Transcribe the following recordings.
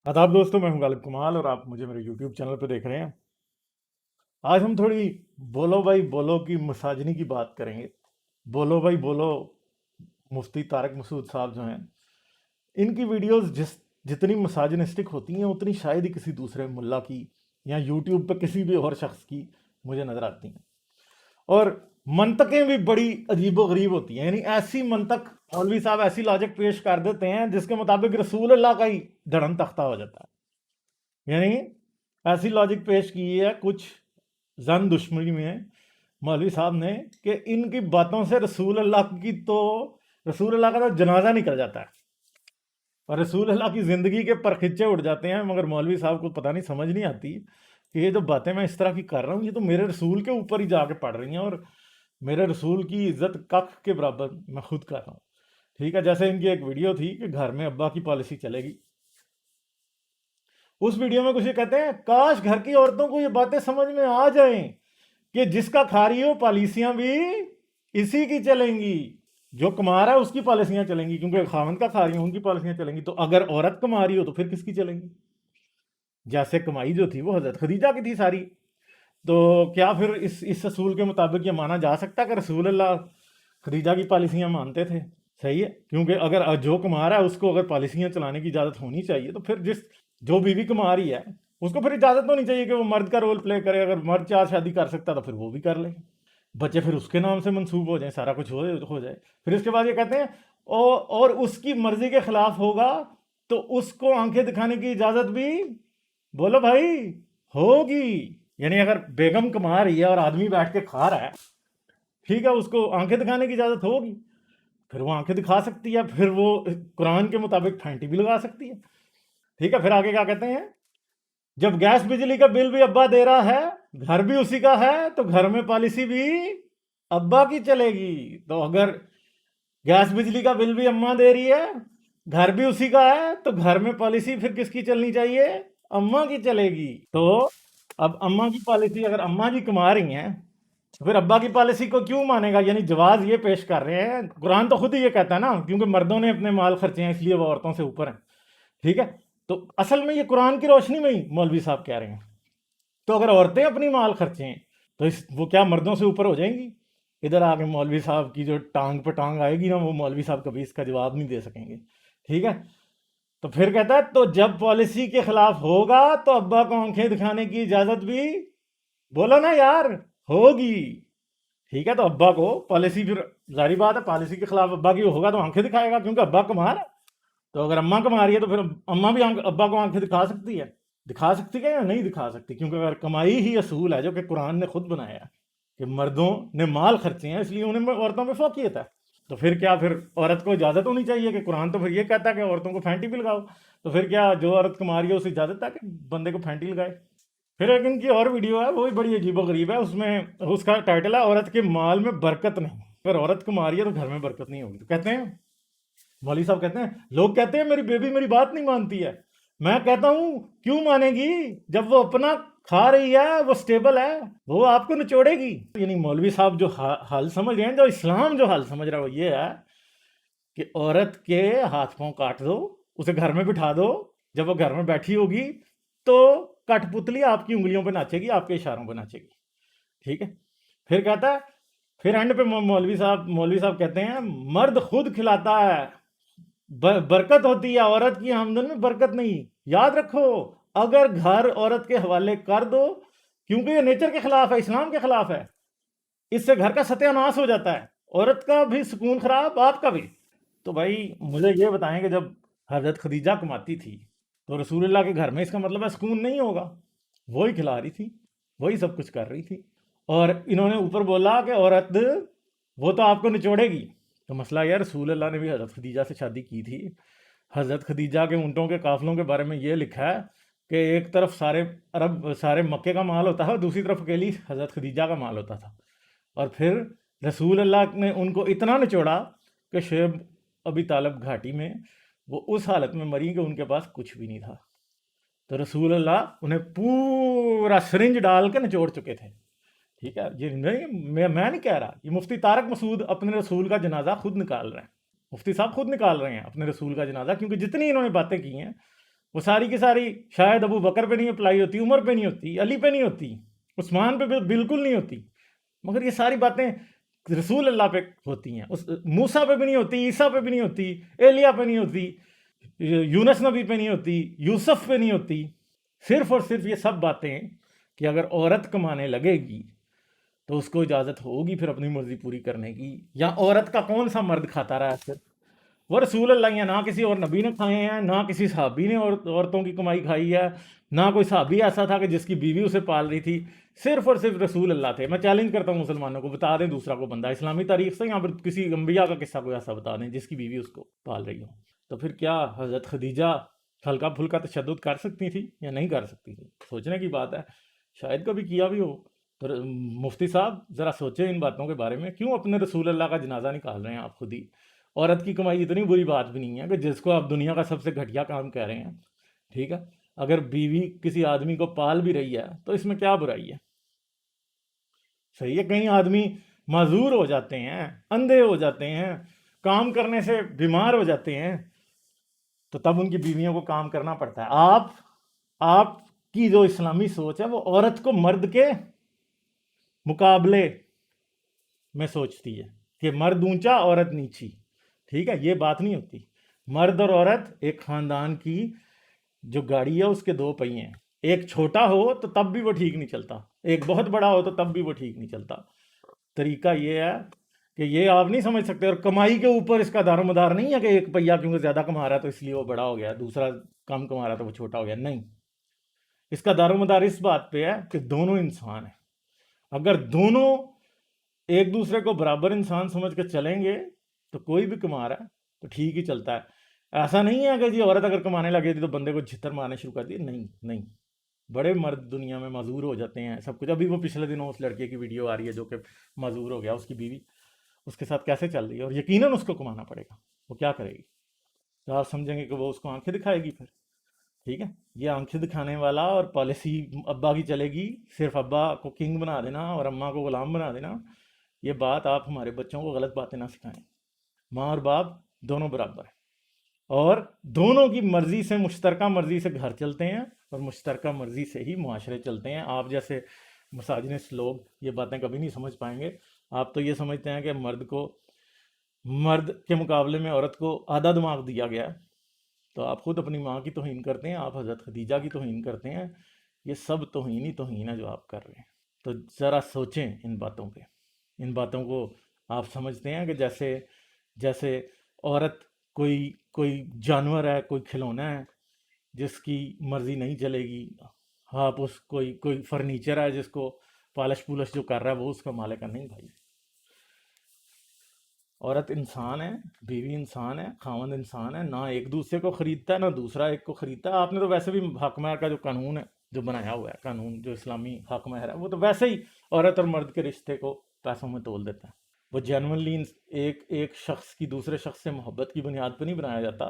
आदाब दोस्तों, मैं हूं गालिब कमाल और आप मुझे मेरे यूट्यूब चैनल पे देख रहे हैं। आज हम थोड़ी बोलो भाई बोलो की मिसाजनी की बात करेंगे। बोलो भाई बोलो, मुफ्ती तारक मसूद साहब जो हैं, इनकी वीडियोस जितनी मिसाजनिस्टिक होती हैं उतनी शायद ही किसी दूसरे मुल्ला की या यूट्यूब पे किसी भी और शख्स की मुझे नज़र आती हैं। और मंतकें भी बड़ी अजीबो गरीब होती हैं, यानी ऐसी मंतक मौलवी साहब ऐसी लॉजिक पेश कर देते हैं जिसके मुताबिक रसूल अल्लाह का ही धड़न तख्ता हो जाता है। यानी ऐसी लॉजिक पेश की है कुछ जन दुश्मनी में मौलवी साहब ने कि इनकी बातों से रसूल अल्लाह का तो जनाजा निकल जाता है और रसूल अल्लाह की ज़िंदगी के परखिच्चे उड़ जाते हैं। मगर मौलवी साहब को पता नहीं, समझ नहीं आती कि ये जो बातें मैं इस तरह की कर रहा हूँ ये तो मेरे रसूल के ऊपर ही जाके पड़ रही हैं और मेरे रसूल की इज्जत कख के बराबर मैं खुद कर रहा हूँ। ठीक है, जैसे इनकी एक वीडियो थी कि घर में अब्बा की पॉलिसी चलेगी। उस वीडियो में कुछ ये कहते हैं, काश घर की औरतों को ये बातें समझ में आ जाएं कि जिसका खा रही हो पॉलिसियां भी इसी की चलेंगी, जो कमा रहा है उसकी पॉलिसियां चलेंगी, क्योंकि खावंद का खा रही हो उनकी पॉलिसियां चलेंगी। तो अगर औरत कमा रही हो तो फिर किसकी चलेंगी? जैसे कमाई जो थी वो हजरत खदीजा की थी सारी, तो क्या फिर इस असूल के मुताबिक ये माना जा सकता है कि रसूल अल्लाह खदीजा की पॉलिसियां मानते थे? सही है, क्योंकि अगर जो कमा रहा है उसको अगर पॉलिसियां चलाने की इजाज़त होनी चाहिए तो फिर जो बीवी कमा रही है उसको फिर इजाज़त होनी चाहिए कि वो मर्द का रोल प्ले करे। अगर मर्द चार शादी कर सकता तो फिर वो भी कर ले, बच्चे फिर उसके नाम से मंसूब हो जाए, सारा कुछ हो जाए। फिर इसके बाद ये कहते हैं और उसकी मर्जी के खिलाफ होगा तो उसको आंखें दिखाने की इजाज़त भी, बोलो भाई, होगी। यानी अगर बेगम कमा रही है और आदमी बैठ के खा रहा है, ठीक है, उसको आंखें दिखाने की इजाज़त होगी, फिर वो आंखें दिखा सकती है, फिर वो कुरान के मुताबिक फैंटी भी लगा सकती है। ठीक है, फिर आगे क्या कहते हैं, जब गैस बिजली का बिल भी अब्बा दे रहा है, घर भी उसी का है, तो घर में पॉलिसी भी अब्बा की चलेगी। तो अगर गैस बिजली का बिल भी अम्मा दे रही है, घर भी उसी का है, तो घर में पॉलिसी फिर किसकी चलनी चाहिए? अम्मा की चलेगी। तो अब अम्मा की पॉलिसी, अगर अम्मा जी कमा रही हैं तो फिर अब्बा की पॉलिसी को क्यों मानेगा? यानी जवाब ये पेश कर रहे हैं, कुरान तो खुद ही ये कहता है ना, क्योंकि मर्दों ने अपने माल खर्चे हैं इसलिए वो औरतों से ऊपर हैं। ठीक है, तो असल में ये कुरान की रोशनी में ही मौलवी साहब कह रहे हैं। तो अगर औरतें अपनी माल खर्चें तो वो क्या मर्दों से ऊपर हो जाएंगी? इधर आके मौलवी साहब की जो टांग पे टांग आएगी ना, वो मौलवी साहब कभी इसका जवाब नहीं दे सकेंगे। ठीक है, तो फिर कहता है, तो जब पॉलिसी के खिलाफ होगा तो अब्बा को आंखें दिखाने की इजाजत भी, बोलो ना यार, होगी। ठीक है, तो अब्बा को पॉलिसी, फिर जारी बात है पॉलिसी के खिलाफ अब्बा की होगा तो आंखें दिखाएगा, क्योंकि अब्बा कमा रहा है। तो अगर अम्मा कमा रही है तो फिर अम्मा भी अब्बा को आंखें दिखा सकती है या नहीं दिखा सकती? क्योंकि अगर कमाई ही असूल है जो कि कुरान ने खुद बनाया है कि मर्दों ने माल खर्चे हैं इसलिए उन्हें औरतों पे फौकियत है, तो फिर क्या फिर औरत को इजाज़त होनी चाहिए? कि कुरान तो फिर ये कहता है कि औरतों को फैंटी भी लगाओ, तो फिर क्या जो औरत कमा रही है उसे इजाज़त है कि बंदे को फैंटी लगाए? फिर एक इनकी और वीडियो है, वो भी बड़ी अजीबो गरीब है। उसमें उसका टाइटल है, औरत के माल में बरकत नहीं। अगर औरत कमा रही है तो घर में बरकत नहीं होगी। तो कहते हैं, मौलवी साहब कहते हैं, लोग कहते हैं मेरी बेबी मेरी बात नहीं मानती है। मैं कहता हूं, क्यों मानेगी? जब वो अपना खा रही है, वो स्टेबल है, वो आपको निचोड़ेगी। यानी मौलवी साहब जो हाल समझ रहे हैं, जो इस्लाम जो हाल समझ रहा है वो ये है कि औरत के हाथ पांव काट दो, उसे घर में बिठा दो, जब वो घर में बैठी होगी तो कठपुतली आपकी उंगलियों पे नाचेगी, आपके इशारों पे नाचेगी। ठीक है, फिर कहता है, फिर एंड पे मौलवी साहब कहते हैं, मर्द खुद खिलाता है, बरकत होती है, औरत की आमदन में बरकत नहीं। याद रखो, अगर घर औरत के हवाले कर दो, क्योंकि ये नेचर के खिलाफ है, इस्लाम के खिलाफ है, इससे घर का सत्यानाश हो जाता है, औरत का भी सुकून खराब, आपका भी। तो भाई मुझे ये बताएं कि जब हजरत खदीजा कमाती थी तो रसूलुल्लाह के घर में, इसका मतलब है सुकून नहीं होगा? वही खिला रही थी, वही सब कुछ कर रही थी, और इन्होंने ऊपर बोला कि औरत वो तो आपको निचोड़ेगी। तो मसला यार, रसूल अल्लाह ने भी हज़रत खदीजा से शादी की थी। हज़रत खदीजा के ऊँटों के काफ़िलों के बारे में ये लिखा है कि एक तरफ सारे मक्के का माल होता है और दूसरी तरफ अकेली हज़रत खदीजा का माल होता था। और फिर रसूल अल्लाह ने उनको इतना निचोड़ा कि शेब अबी तालब घाटी में वो उस हालत में मरी कि उनके पास कुछ भी नहीं था। तो रसूल अल्लाह उन्हें पूरा सिरिंज डाल के निचोड़ चुके थे। ठीक है, ये नहीं, मैं नहीं कह रहा, ये मुफ्ती तारक मसूद अपने रसूल का जनाजा खुद निकाल रहे हैं। मुफ्ती साहब खुद निकाल रहे हैं अपने रसूल का जनाजा, क्योंकि जितनी इन्होंने बातें की हैं وہ ساری کی ساری شاید ابو بکر پہ نہیں اپلائی ہوتی، عمر پہ نہیں ہوتی، علی پہ نہیں ہوتی، عثمان پہ بالکل نہیں ہوتی، مگر یہ ساری باتیں رسول اللہ پہ ہوتی ہیں، موسیٰ پہ بھی نہیں ہوتی، عیسیٰ پہ بھی نہیں ہوتی، ایلیا پہ نہیں ہوتی، یونس نبی پہ نہیں ہوتی، یوسف پہ نہیں ہوتی۔ صرف اور صرف یہ سب باتیں کہ اگر عورت کمانے لگے گی تو اس کو اجازت ہوگی پھر اپنی مرضی پوری کرنے کی، یا عورت کا کون سا مرد کھاتا رہا ہے پھر؟ وہ رسول اللہ ہیں، نہ کسی اور نبی نے کھائے ہیں، نہ کسی صحابی نے عورتوں کی کمائی کھائی ہے، نہ کوئی صحابی ایسا تھا کہ جس کی بیوی اسے پال رہی تھی، صرف اور صرف رسول اللہ تھے۔ میں چیلنج کرتا ہوں مسلمانوں کو، بتا دیں دوسرا کو بندہ اسلامی تاریخ سے یہاں پر کسی انبیاء کا قصہ کوئی ایسا بتا دیں جس کی بیوی اس کو پال رہی ہو۔ تو پھر کیا حضرت خدیجہ ہلکا پھلکا تشدد کر سکتی تھی یا نہیں کر سکتی تھی؟ سوچنے کی بات ہے، شاید کبھی کیا بھی ہو۔ تو مفتی صاحب ذرا سوچیں ان باتوں کے بارے میں، کیوں اپنے رسول اللہ کا جنازہ نکال رہے ہیں آپ خود ہی؟ عورت کی کمائی اتنی بری بات بھی نہیں ہے کہ جس کو آپ دنیا کا سب سے گھٹیا کام کہہ رہے ہیں، ٹھیک ہے؟ اگر بیوی کسی آدمی کو پال بھی رہی ہے تو اس میں کیا برائی ہے؟ صحیح ہے، کئی آدمی معذور ہو جاتے ہیں، اندھے ہو جاتے ہیں، کام کرنے سے بیمار ہو جاتے ہیں، تو تب ان کی بیویوں کو کام کرنا پڑتا ہے۔ آپ کی جو اسلامی سوچ ہے وہ عورت کو مرد کے مقابلے میں سوچتی ہے کہ مرد اونچا عورت نیچی، ٹھیک ہے؟ یہ بات نہیں ہوتی۔ مرد اور عورت ایک خاندان کی جو گاڑی ہے اس کے دو پہیے ہیں، ایک چھوٹا ہو تو تب بھی وہ ٹھیک نہیں چلتا، ایک بہت بڑا ہو تو تب بھی وہ ٹھیک نہیں چلتا۔ طریقہ یہ ہے کہ یہ آپ نہیں سمجھ سکتے، اور کمائی کے اوپر اس کا دار و مدار نہیں ہے کہ ایک پہیا کیونکہ زیادہ کما رہا ہے تو اس لیے وہ بڑا ہو گیا، دوسرا کم کما رہا ہے تو وہ چھوٹا ہو گیا، نہیں۔ اس کا دار و مدار اس بات پہ ہے کہ دونوں انسان ہیں، اگر دونوں ایک دوسرے کو برابر انسان سمجھ کے چلیں گے تو کوئی بھی کما رہا ہے تو ٹھیک ہی چلتا ہے۔ ایسا نہیں ہے کہ جی عورت اگر کمانے لگے تھی تو بندے کو چھتر مارنے شروع کر دیے، نہیں۔ بڑے مرد دنیا میں معذور ہو جاتے ہیں سب کچھ۔ ابھی وہ پچھلے دنوں اس لڑکے کی ویڈیو آ رہی ہے جو کہ معذور ہو گیا، اس کی بیوی اس کے ساتھ کیسے چل رہی ہے، اور یقیناً اس کو کمانا پڑے گا، وہ کیا کرے گی؟ تو آپ سمجھیں گے کہ وہ اس کو آنکھیں دکھائے گی پھر، ٹھیک ہے؟ یہ آنکھیں دکھانے والا اور پالیسی ابا کی چلے گی، صرف ابا کو کنگ بنا دینا اور اماں کو غلام بنا دینا، یہ بات آپ ہمارے بچوں کو غلط باتیں نہ سکھائیں۔ ماں اور باپ دونوں برابر ہیں، اور دونوں کی مرضی سے، مشترکہ مرضی سے گھر چلتے ہیں اور مشترکہ مرضی سے ہی معاشرے چلتے ہیں۔ آپ جیسے مساجنسٹ لوگ یہ باتیں کبھی نہیں سمجھ پائیں گے۔ آپ تو یہ سمجھتے ہیں کہ مرد کے مقابلے میں عورت کو آدھا دماغ دیا گیا ہے، تو آپ خود اپنی ماں کی توہین کرتے ہیں، آپ حضرت خدیجہ کی توہین کرتے ہیں، یہ سب توہین ہی توہین ہے جو آپ کر رہے ہیں۔ تو ذرا سوچیں ان باتوں پہ، ان باتوں کو آپ سمجھتے ہیں کہ جیسے عورت کوئی جانور ہے، کوئی کھلونا ہے جس کی مرضی نہیں چلے گی، آپ کوئی فرنیچر ہے جس کو پالش پولش جو کر رہا ہے وہ اس کا مالک ہے، نہیں بھائی۔ عورت انسان ہے، بیوی انسان ہے، خاوند انسان ہے، نہ ایک دوسرے کو خریدتا ہے نہ دوسرا ایک کو خریدتا ہے۔ آپ نے تو ویسے بھی حق مہر کا جو قانون ہے جو بنایا ہوا ہے، قانون جو اسلامی حق مہر ہے، وہ تو ویسے ہی عورت اور مرد کے رشتے کو پیسوں میں تول دیتا ہے۔ وہ جینونلی ایک شخص کی دوسرے شخص سے محبت کی بنیاد پہ نہیں بنایا جاتا،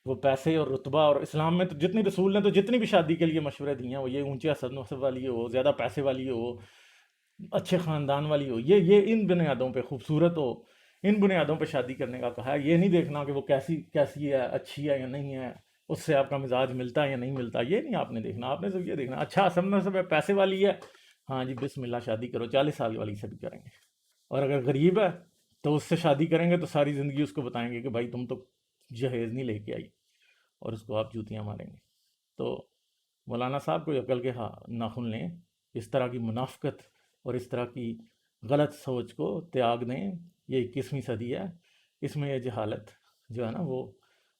وہ پیسے اور رتبہ، اور اسلام میں تو جتنی رسول نے تو جتنی بھی شادی کے لیے مشورے دیے ہیں وہ یہ اونچے حسب نسب والی ہو، زیادہ پیسے والی ہو، اچھے خاندان والی ہو، یہ ان بنیادوں پہ خوبصورت ہو، ان بنیادوں پہ شادی کرنے کا کہا ہے۔ یہ نہیں دیکھنا کہ وہ کیسی ہے، اچھی ہے یا نہیں ہے، اس سے آپ کا مزاج ملتا ہے یا نہیں ملتا، یہ نہیں آپ نے دیکھنا۔ آپ نے صرف یہ دیکھنا اچھا حسب نسب ہے، پیسے والی ہے، ہاں جی بسم اللہ شادی کرو، 40 سال والی سے بھی کریں گے۔ اور اگر غریب ہے تو اس سے شادی کریں گے تو ساری زندگی اس کو بتائیں گے کہ بھائی تم تو جہیز نہیں لے کے آئی، اور اس کو آپ جوتیاں ماریں گے۔ تو مولانا صاحب کوئی عقل کے ناخن لیں، اس طرح کی منافقت اور اس طرح کی غلط سوچ کو تیاگ دیں۔ یہ 21ویں صدی ہے، اس میں یہ جہالت جو ہے نا وہ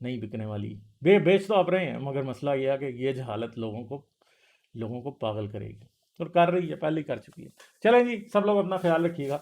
نہیں بکنے والی۔ بیچ تو آپ رہے ہیں، مگر مسئلہ یہ ہے کہ یہ جہالت لوگوں کو پاگل کرے گی، اور کر رہی ہے، پہلے ہی کر چکی ہے۔ چلیں جی، سب لوگ اپنا خیال رکھیے گا،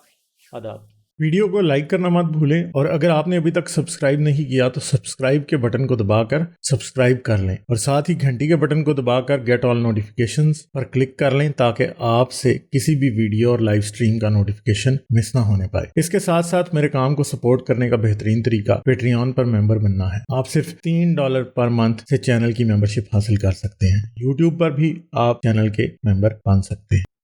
آداب۔ ویڈیو کو لائک کرنا مت بھولیں، اور اگر آپ نے ابھی تک سبسکرائب نہیں کیا تو سبسکرائب کے بٹن کو دبا کر سبسکرائب کر لیں، اور ساتھ ہی گھنٹی کے بٹن کو دبا کر گیٹ آل نوٹیفیکیشنز پر کلک کر لیں تاکہ آپ سے کسی بھی ویڈیو اور لائیو سٹریم کا نوٹیفیکیشن مس نہ ہونے پائے۔ اس کے ساتھ ساتھ میرے کام کو سپورٹ کرنے کا بہترین طریقہ پیٹریون پر ممبر بننا ہے۔ آپ صرف $3 پر منتھ سے چینل کی ممبرشپ حاصل کر سکتے ہیں۔ یوٹیوب پر بھی آپ چینل کے ممبر بن سکتے ہیں۔